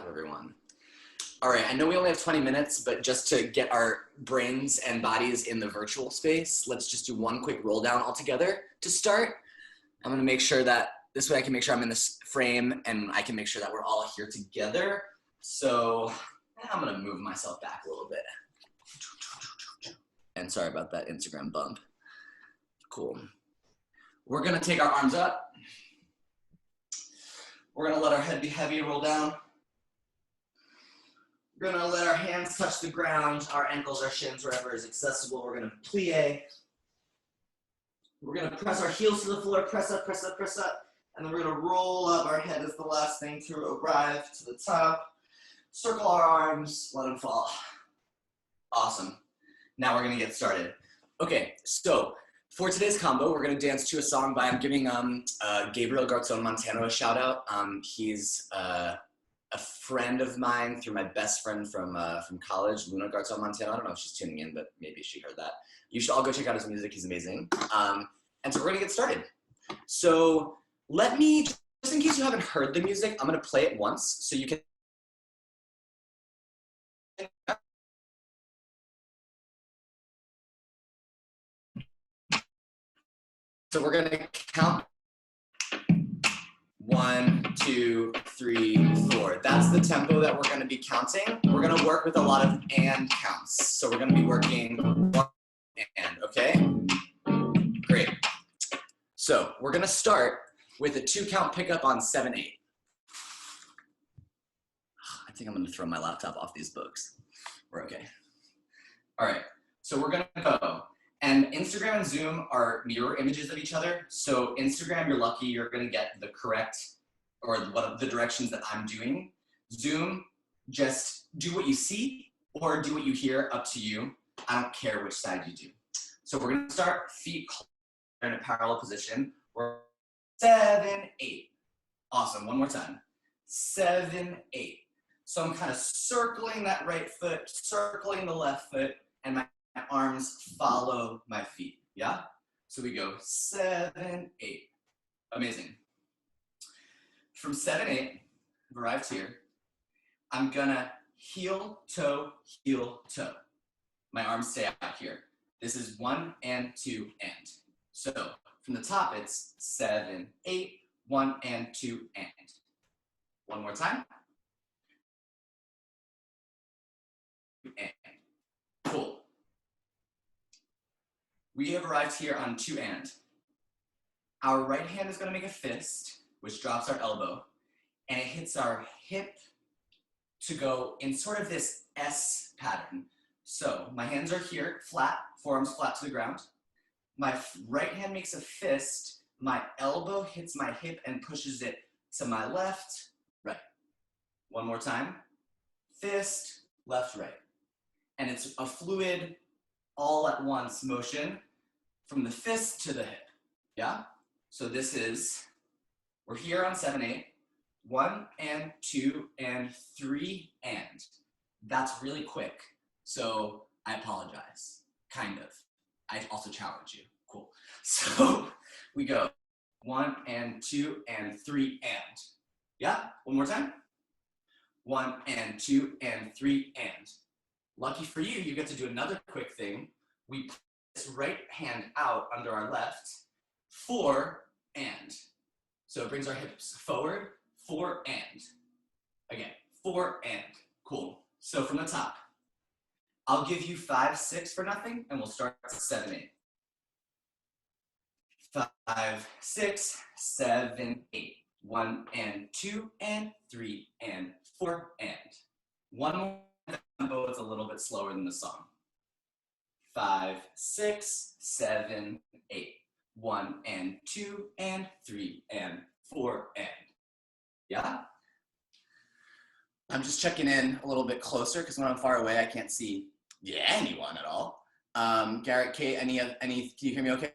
up, everyone? All right, I know we only have 20 minutes, but just to get our brains and bodies in the virtual space, let's just do one quick roll down all together to start. I'm gonna make sure that, this way I can make sure I'm in this frame and I can make sure that we're all here together. So I'm gonna move myself back a little bit. And sorry about that Instagram bump. Cool. We're gonna take our arms up. We're gonna let our head be heavy and roll down. We're gonna let our hands touch the ground, our ankles, our shins, wherever is accessible. We're gonna plie. We're gonna press our heels to the floor, press up, press up, press up. And then we're gonna roll up. Our head is the last thing to arrive to the top. Circle our arms, let them fall. Awesome. Now we're gonna get started. Okay, so for today's combo, we're gonna dance to a song by, I'm giving Gabriel Garzon Montano a shout out. He's a friend of mine through my best friend from college, Luna Garzon Montano. I don't know if she's tuning in, but maybe she heard that. You should all go check out his music, he's amazing. And so we're gonna get started. So let me, just in case you haven't heard the music, I'm gonna play it once so you can. So we're gonna count 1, 2, 3, 4. That's the tempo that we're gonna be counting. We're gonna work with a lot of and counts. So we're gonna be working 1 and, okay? Great. So we're gonna start with a 2-count pickup on 7/8. I think I'm gonna throw my laptop off these books. We're okay. All right, so we're gonna go. And Instagram and Zoom are mirror images of each other. So Instagram, you're lucky, you're gonna get the correct, or the directions that I'm doing. Zoom, just do what you see or do what you hear, up to you. I don't care which side you do. So we're gonna start feet in a parallel position. We're 7, 8. Awesome, one more time. 7, 8. So I'm kind of circling that right foot, circling the left foot, and my arms follow my feet, yeah? So we go 7, 8. Amazing. From 7, 8, I've arrived here. I'm gonna heel, toe, heel, toe. My arms stay out here. This is 1 and 2 and. So from the top, it's 7, 8, 1 and 2 and. One more time. And. Cool. We have arrived here on 2 and. Our right hand is gonna make a fist, which drops our elbow, and it hits our hip to go in sort of this S pattern. So my hands are here, flat, forearms flat to the ground. My right hand makes a fist, my elbow hits my hip and pushes it to my left, right. One more time, fist, left, right. And it's a fluid, all at once motion from the fist to the hip, yeah? So this is, we're here on 7, 8, 1 and 2 and 3 and. That's really quick, so I apologize, kind of. I also challenge you, cool. So we go 1 and 2 and 3 and. Yeah, one more time. 1 and 2 and 3 and. Lucky for you, you get to do another quick thing. We put this right hand out under our left, 4 and. So it brings our hips forward, 4 and. Again, 4 and. Cool. So from the top, I'll give you 5, 6 for nothing, and we'll start at 7, 8. 5, 6, 7, 8. 1 and 2 and 3 and 4 and. One more tempo, it's a little bit slower than the song. 5, 6, 7, 8. 1 and 2 and 3 and 4 and. Yeah? I'm just checking in a little bit closer because when I'm far away, I can't see anyone at all. Garrett, Kate, any, can you hear me okay?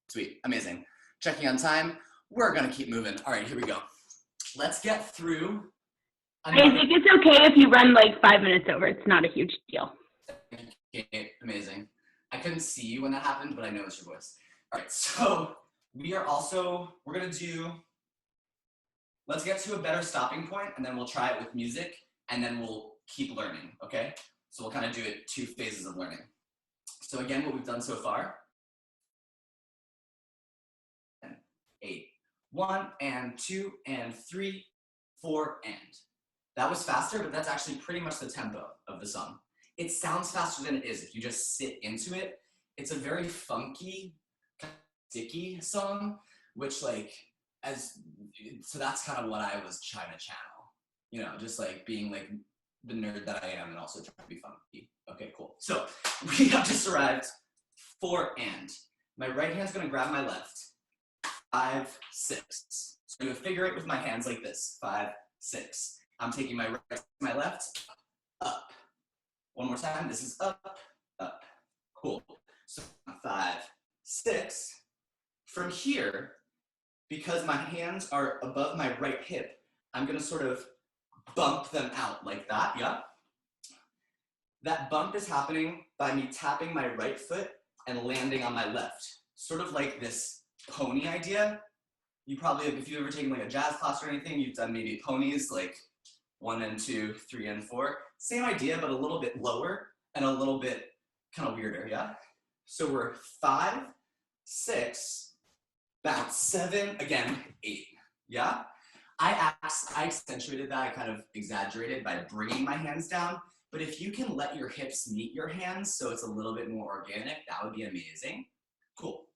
Sweet, amazing. Checking on time. We're gonna keep moving. All right, here we go. Let's get through. I think it's okay if you run like 5 minutes over. It's not a huge deal. Okay, amazing. I couldn't see you when that happened, but I know it's your voice. All right, so we're gonna do Let's get to a better stopping point, and then we'll try it with music, and then we'll keep learning, okay? So we'll kind of do it 2 phases of learning. So again, what we've done so far, 8. 1 and 2 and 3, 4 and. That was faster, but that's actually pretty much the tempo of the song. It sounds faster than it is if you just sit into it. It's a very funky, kind of sticky song, which so that's kind of what I was trying to channel. You know, just like being like the nerd that I am and also trying to be funky. Okay, cool. So we have just arrived 4 and. My right hand's gonna grab my left. 5, 6. So I'm gonna figure 8 with my hands like this. 5, 6. I'm taking my right, my left, up. One more time. This is up, up. Cool. So 5, 6. From here, because my hands are above my right hip, I'm gonna sort of bump them out like that, yeah? That bump is happening by me tapping my right foot and landing on my left. Sort of like this pony idea. You probably, if you've ever taken like a jazz class or anything, you've done maybe ponies, like 1 and 2, 3 and 4. Same idea, but a little bit lower and a little bit kind of weirder, yeah? So we're 5, 6, bounce, 7, again, 8, yeah? I accentuated that, I kind of exaggerated by bringing my hands down, but if you can let your hips meet your hands so it's a little bit more organic, that would be amazing. Cool.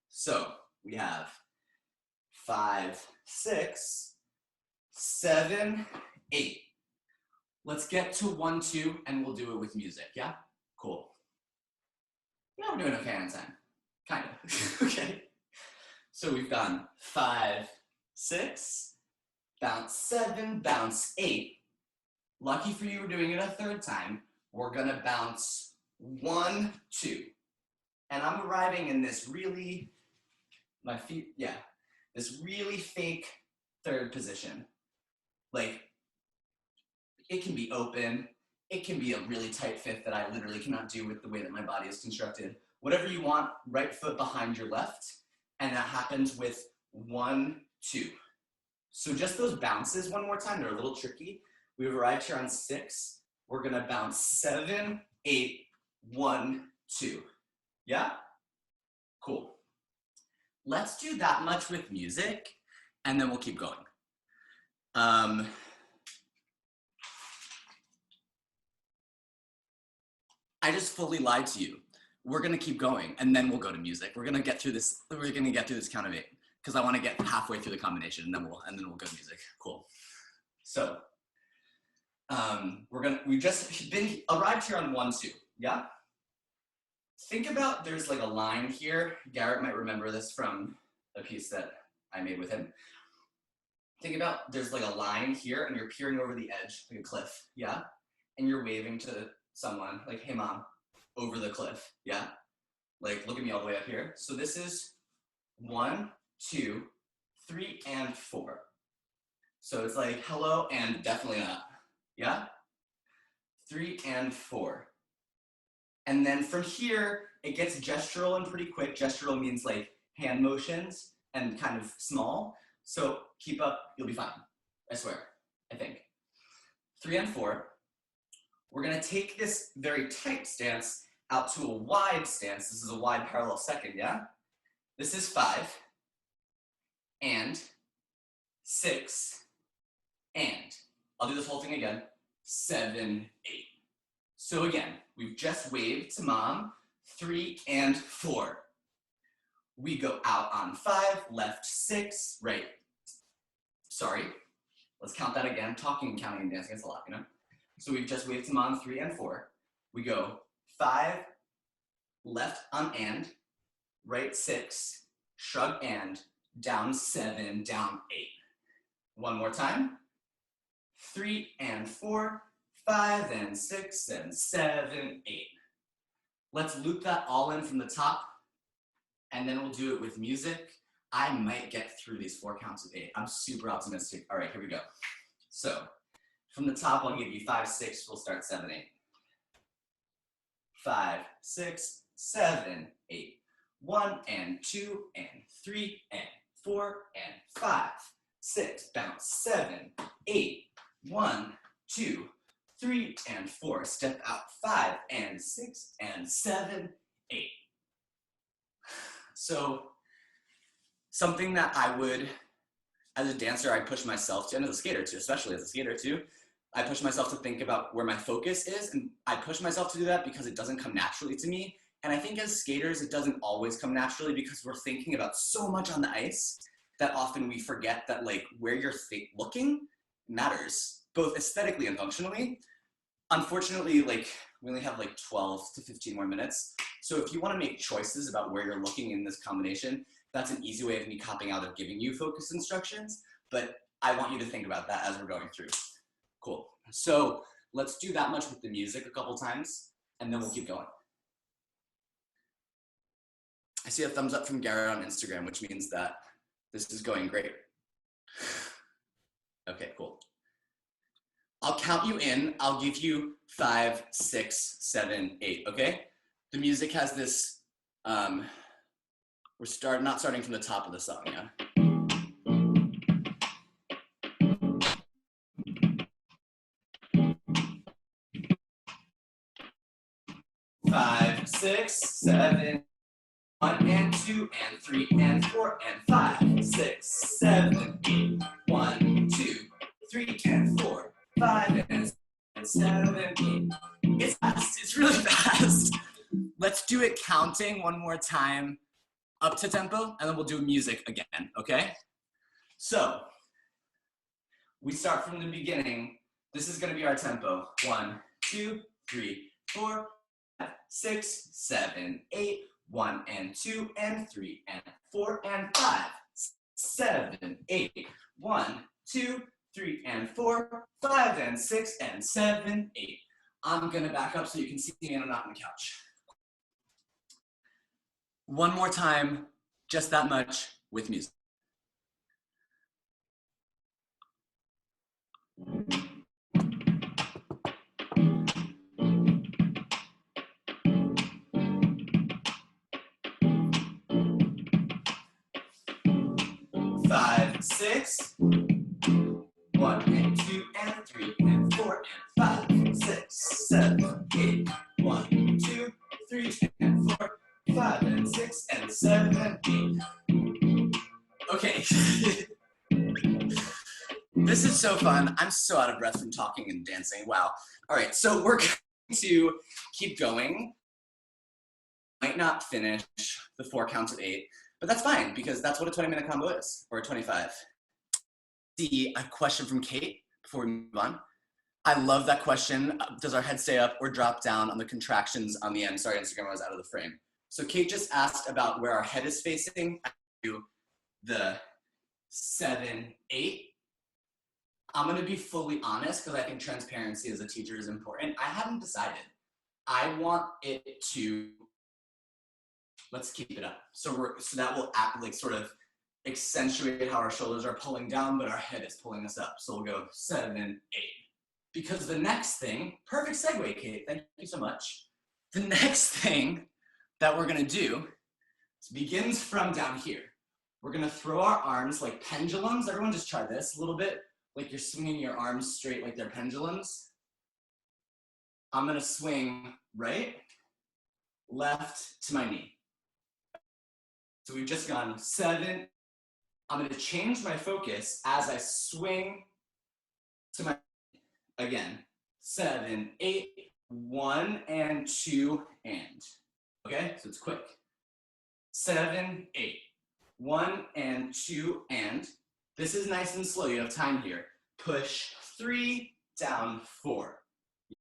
So we have 5, 6, 7, 8. Let's get to 1, 2, and we'll do it with music, yeah? Cool. Yeah, we're doing okay on time. Kind of. Okay. So we've gone 5, 6, bounce 7, bounce 8. Lucky for you, we're doing it a 3rd time. We're gonna bounce 1, 2. And I'm arriving in this really, my feet, yeah, this really fake 3rd position. Like, it can be open, it can be a really tight 5th that I literally cannot do with the way that my body is constructed. Whatever you want, right foot behind your left, and that happens with 1, 2. So just those bounces one more time, they're a little tricky. We've arrived here on 6. We're gonna bounce 7, 8, 1, 2. Yeah? Cool. Let's do that much with music, and then we'll keep going. I just fully lied to you. We're gonna keep going, and then we'll go to music. We're gonna get through this. We're gonna get through this count of 8 because I want to get halfway through the combination, and then we'll go to music. Cool. So, we've just arrived here on 1, 2. Yeah. Think about there's like a line here. Garrett might remember this from a piece that I made with him. Think about there's like a line here, and you're peering over the edge like a cliff. Yeah. And you're waving to someone like, hey mom, over the cliff, yeah? Like, look at me all the way up here. So this is 1, 2, 3, and 4. So it's like, hello, and definitely not, yeah? 3 and 4. And then from here, it gets gestural and pretty quick. Gestural means like hand motions and kind of small. So keep up, you'll be fine, I swear, I think. 3 and 4. We're gonna take this very tight stance out to a wide stance. This is a wide parallel 2nd, yeah? This is 5, and 6, and. I'll do this whole thing again, 7, 8. So again, we've just waved to mom, 3 and 4. We go out on 5, left 6, right. Sorry, let's count that again. Talking, counting, and dancing, it's a lot, you know? So we've just waved to mom, 3 and 4. We go 5, left on and, right 6, shrug and, down 7, down 8. One more time. 3 and 4, 5 and 6 and 7, 8. Let's loop that all in from the top, and then we'll do it with music. I might get through these 4 counts of 8. I'm super optimistic. All right, here we go. So from the top, I'll give you 5, 6, we'll start 7, 8. 5, 6, 7, 8. 1 and 2 and 3 and 4 and 5, 6, bounce, 7, 8, 1, 2, 3, and 4. Step out, 5, and 6, and 7, 8. So something that I would, as a dancer, I push myself to, and as a skater too, especially as a skater too, I push myself to think about where my focus is, and I push myself to do that because it doesn't come naturally to me. And I think as skaters, it doesn't always come naturally because we're thinking about so much on the ice that often we forget that like where you're looking matters, both aesthetically and functionally. Unfortunately, like we only have like 12 to 15 more minutes. So if you want to make choices about where you're looking in this combination, that's an easy way of me copping out of giving you focus instructions, but I want you to think about that as we're going through. Cool. So let's do that much with the music a couple times, and then we'll keep going. I see a thumbs up from Garrett on Instagram, which means that this is going great. Okay, cool. I'll count you in. I'll give you 5, 6, 7, 8, okay? The music has this, we're not starting from the top of the song, yeah? 5, 6, 7, 1 and 2 and 3 and 4 and 5, 6, 7, 8, 1, 2, 3 and 4, 5 and 7, 8. It's fast, it's really fast. Let's do it counting one more time up to tempo, and then we'll do music again, okay? So, we start from the beginning. This is gonna be our tempo. 1, 2, 3, 4, 5, 6, 7, 8, 1 and 2 and 3 and 4 and 5, 7, 8, 1, 2, 3 and 4, 5 and 6 and 7, 8. I'm gonna back up so you can see me and I'm not on the couch. One more time, just that much with music. Five, 6, 1 and 2 and 3 and 4 and 5, 6, 7, 8, 1, 2, 3 and 4, 5 and 6 and 7, 8. Okay. This is so fun. I'm so out of breath from talking and dancing. Wow. All right, so we're going to keep going. Might not finish the 4 counts of 8, but that's fine because that's what a 20-minute combo is, or a 25. See a question from Kate before we move on. I love that question. Does our head stay up or drop down on the contractions on the end? Sorry, Instagram was out of the frame. So Kate just asked about where our head is facing. The 7, 8. I'm gonna be fully honest because I think transparency as a teacher is important. I haven't decided. I want it to, let's keep it up. So that will act like sort of accentuate how our shoulders are pulling down, but our head is pulling us up. So we'll go 7, 8. Because the next thing, perfect segue, Kate, thank you so much. The next thing that we're gonna do begins from down here. We're gonna throw our arms like pendulums. Everyone just try this a little bit, like you're swinging your arms straight like they're pendulums. I'm gonna swing right, left to my knee. So we've just gone 7. I'm gonna change my focus as I swing to my, again, 7, 8, 1 and 2 and. Okay, so it's quick. 7, 8, 1 and 2 and. This is nice and slow, you have time here. Push 3, down 4.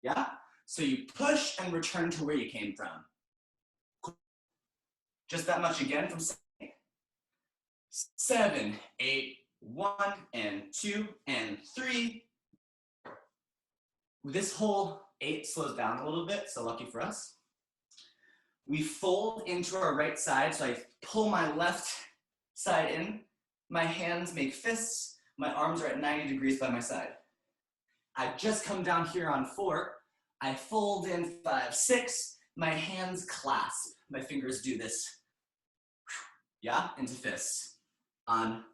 Yeah? So you push and return to where you came from. Just that much again from 7, 8, 1 and 2 and 3. This whole 8 slows down a little bit, so lucky for us. We fold into our right side, so I pull my left side in. My hands make fists. My arms are at 90 degrees by my side. I've just come down here on 4. I fold in 5, 6. My hands clasp. My fingers do this. Yeah, into fists. On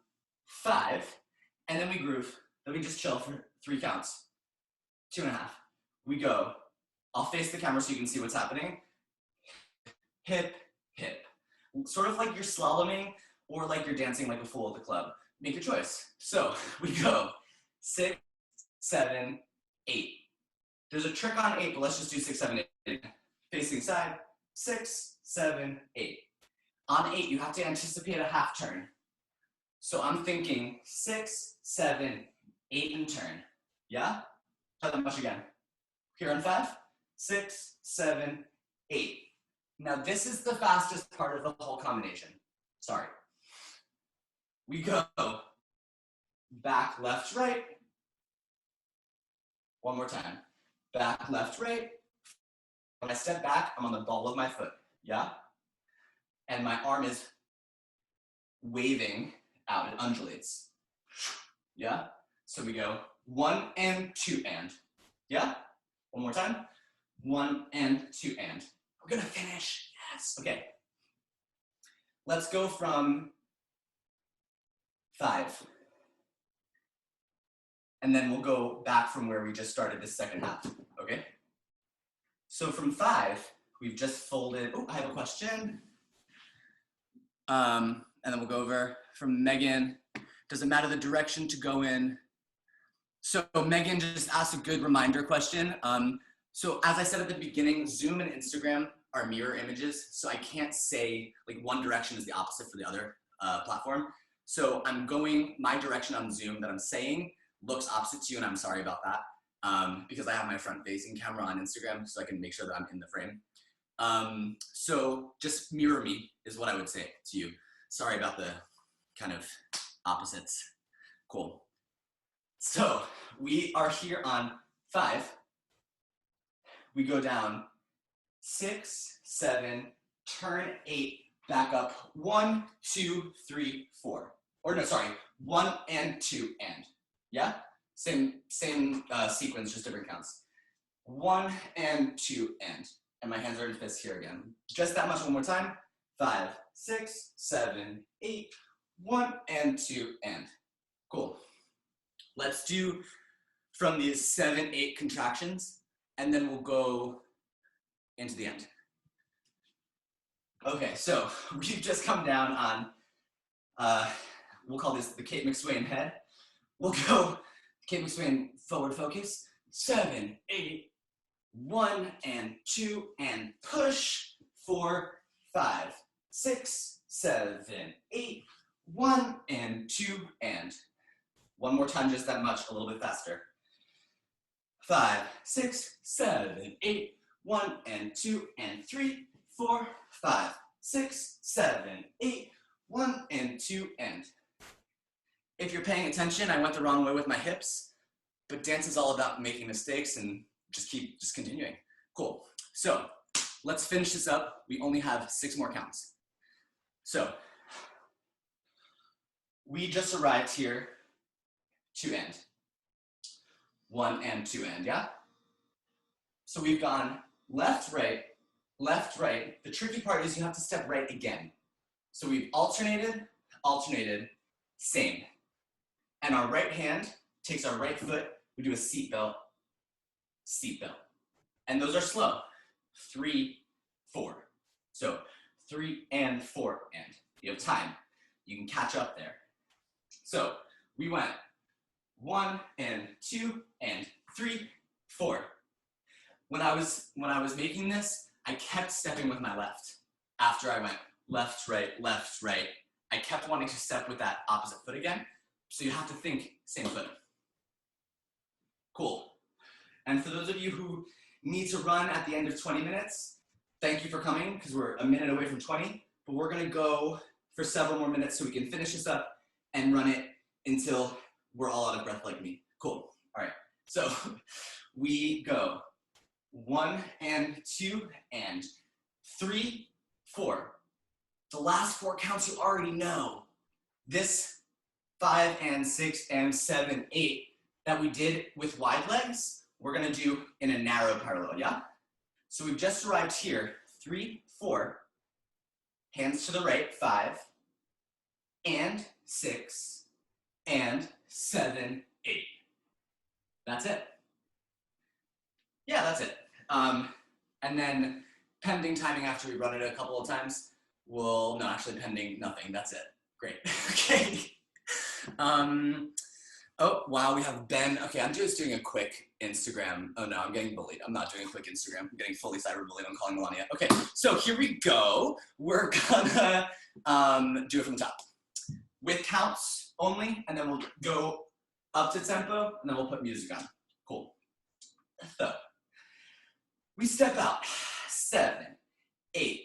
5. and then we groove, then we just chill for 3 counts. 2.5. We go. I'll face the camera so you can see what's happening. Hip, hip. Sort of like you're slaloming or like you're dancing like a fool at the club. Make your choice. So we go 6, 7, 8. There's a trick on 8, but let's just do 6, 7, 8. Facing side, 6, 7, 8. On 8, you have to anticipate a half turn. So I'm thinking 6, 7, 8 and turn. Yeah? Try that much again. Here on 5, 6, 7, 8. Now this is the fastest part of the whole combination. Sorry. We go back, left, right. One more time. Back, left, right. When I step back, I'm on the ball of my foot. Yeah? And my arm is waving out. It undulates. Yeah? So we go 1 and 2 and. Yeah? One more time. 1 and 2 and. We're gonna finish. Yes. Okay. Let's go from 5. And then we'll go back from where we just started this second half. Okay? So from 5, we've just folded. Oh, I have a question. And then we'll go over from Megan. Does it matter the direction to go in? So Megan just asked a good reminder question. So as I said at the beginning, Zoom and Instagram are mirror images. So I can't say like one direction is the opposite for the other platform. So I'm going, my direction on Zoom that I'm saying looks opposite to you, and I'm sorry about that. Because I have my front facing camera on Instagram so I can make sure that I'm in the frame. So just mirror me is what I would say to you. Sorry about the kind of opposites. Cool. So we are here on 5. We go down 6, 7, turn 8, back up 1, 2, 3, 4. Or no, sorry, 1 and 2 and. Yeah? Same sequence, just different counts. 1 and 2 and. And my hands are in fists here again. Just that much one more time. 5, 6, 7, 8, 1 and 2 and. Cool. Let's do from these 7, 8 contractions, and then we'll go into the end. Okay, so we've just come down on, we'll call this the Kate McSwain head. We'll go Kate McSwain forward focus. 7, 8, 1 and 2 and push. 4, 5, 6, 7, 8, 1 and 2 and. One more time, just that much, a little bit faster. 5, 6, 7, 8, 1 and 2 and 3, 4, 5, 6, 7, 8, 1 and 2 and. If you're paying attention, I went the wrong way with my hips, but dance is all about making mistakes and just continuing. Cool. So let's finish this up. We only have 6 more counts. So we just arrived here, 2 and. 1 and 2 and, yeah? So we've gone left, right, left, right. The tricky part is you have to step right again. So we've alternated, alternated, same. And our right hand takes our right foot, we do a seatbelt, seatbelt. And those are slow. 3, 4. So 3 and 4 and. You have time. You can catch up there. So we went 1 and 2 and 3, 4. When I was making this, I kept stepping with my left. After I went left, right, I kept wanting to step with that opposite foot again. So you have to think same foot. Cool. And for those of you who need to run at the end of 20 minutes, thank you for coming because we're a minute away from 20, but we're gonna go for several more minutes so we can finish this up and run it until we're all out of breath like me. Cool. All right. So we go 1 and 2 and 3, 4. The last 4 counts you already know. This 5 and 6 and 7, 8 that we did with wide legs, we're gonna do in a narrow parallel, yeah? So we've just arrived here, 3, 4, hands to the right, 5, and 6, and 7, 8. That's it. Yeah, that's it. And then pending timing after we run it a couple of times, no, actually pending nothing. That's it. Great. Okay. Oh, wow, we have Ben. Okay, I'm just doing a quick Instagram. Oh no, I'm getting bullied. I'm not doing a quick Instagram. I'm getting fully cyberbullied. I'm calling Melania. Okay, so here we go. We're gonna do it from the top. With counts only, and then we'll go up to tempo, and then we'll put music on. Cool. So, we step out. 7, 8,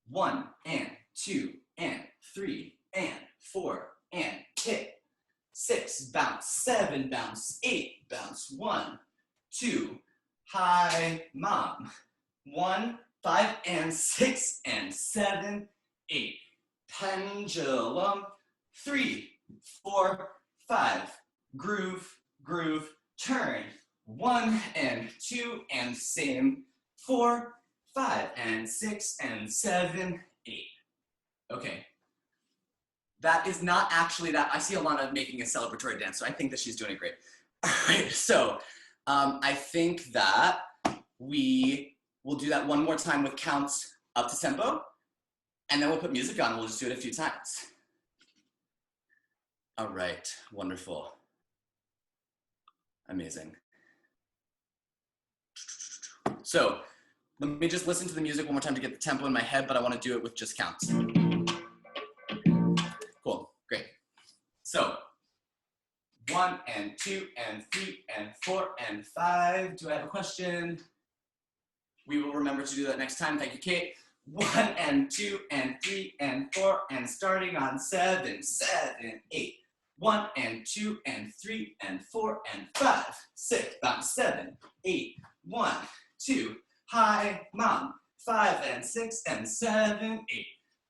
1, and 2, and 3, and 4, and hit. 6, bounce, 7, bounce, 8, bounce, 1, 2, hi, mom. 1, 5, and 6, and 7, 8. Pendulum. 3, 4, 5. Groove, groove, turn. 1 and 2, and same. 4, 5, and 6, and 7, 8. Okay. That is not actually that. I see Alana making a celebratory dance, so I think that she's doing it great. All right, so I think that we will do that one more time with counts up to tempo, and then we'll put music on. We'll just do it a few times. All right, wonderful. Amazing. So let me just listen to the music one more time to get the tempo in my head, but I want to do it with just counts. Cool, great. So 1 and 2 and 3 and 4 and 5. Do I have a question? We will remember to do that next time. Thank you, Kate. 1 and 2 and 3 and 4 and starting on 7, 7, 8. 1 and 2 and 3 and 4 and 5, 6, bounce 7, 8, 1, 2, hi, mom. 5 and 6 and 7, 8.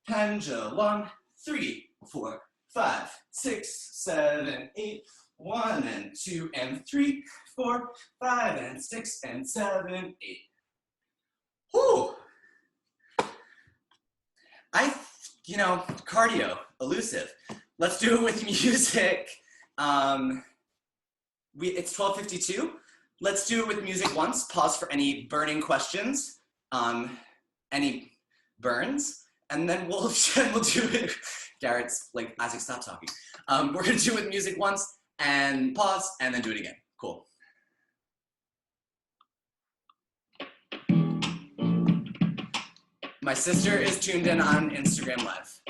Pendulum. 3, 4, 5, 6, 7, 8. 1 and 2 and 3, 4, 5 and 6 and 7, 8. Whew. Cardio, elusive. Let's do it with music. It's 12:52. Let's do it with music once. Pause for any burning questions, any burns, and then we'll do it. Garrett's like, Isaac, stop talking. We're gonna do it with music once, and pause, and then do it again. Cool. My sister is tuned in on Instagram Live.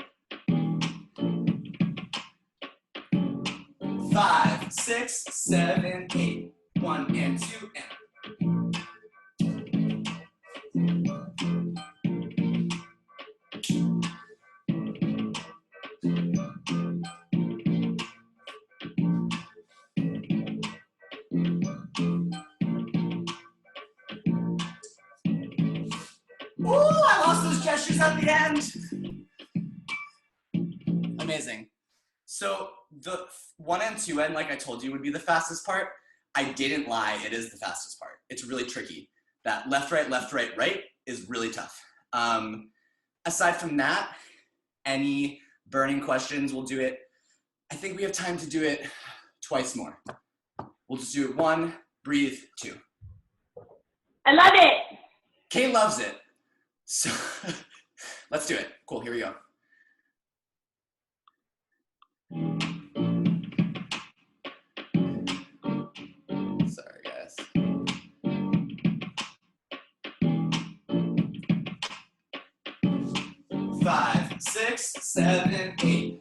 5, 6, 7, 8. 1 and 2 and. Ooh, I lost those gestures at the end. Amazing. So the 1 and 2 end, like I told you, would be the fastest part. I didn't lie, it is the fastest part. It's really tricky. That left, right, right is really tough. Aside from that, any burning questions, we'll do it. I think we have time to do it twice more. We'll just do it 1, breathe, 2. I love it. Kate loves it. So let's do it. Cool, here we go. Sorry, guys. Five, 6, 7, 8.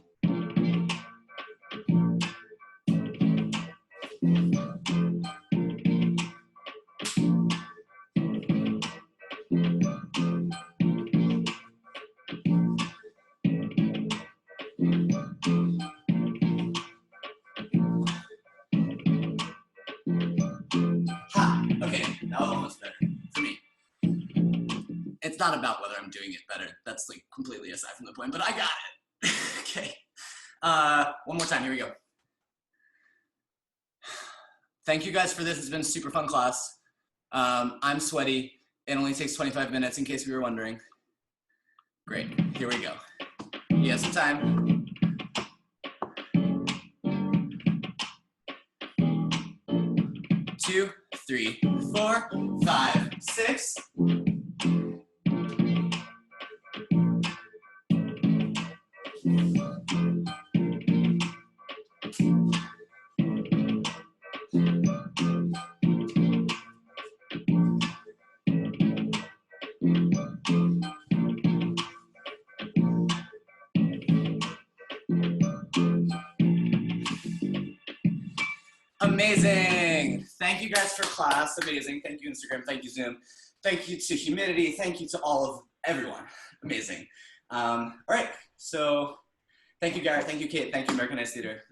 Ha! Okay, that was almost better for me. It's not about whether I'm doing it better. That's like completely aside from the point, but I got it. Okay. One more time, here we go. Thank you guys for this. It's been a super fun class. I'm sweaty. It only takes 25 minutes in case we were wondering. Great, here we go. You have some time. 2, 3, 4, 5, 6. Amazing. Thank you guys for class. Amazing. Thank you, Instagram. Thank you, Zoom. Thank you to Humidity. Thank you to all of everyone. Amazing. All right. So thank you, Garrett. Thank you, Kate. Thank you, American Ice Theater.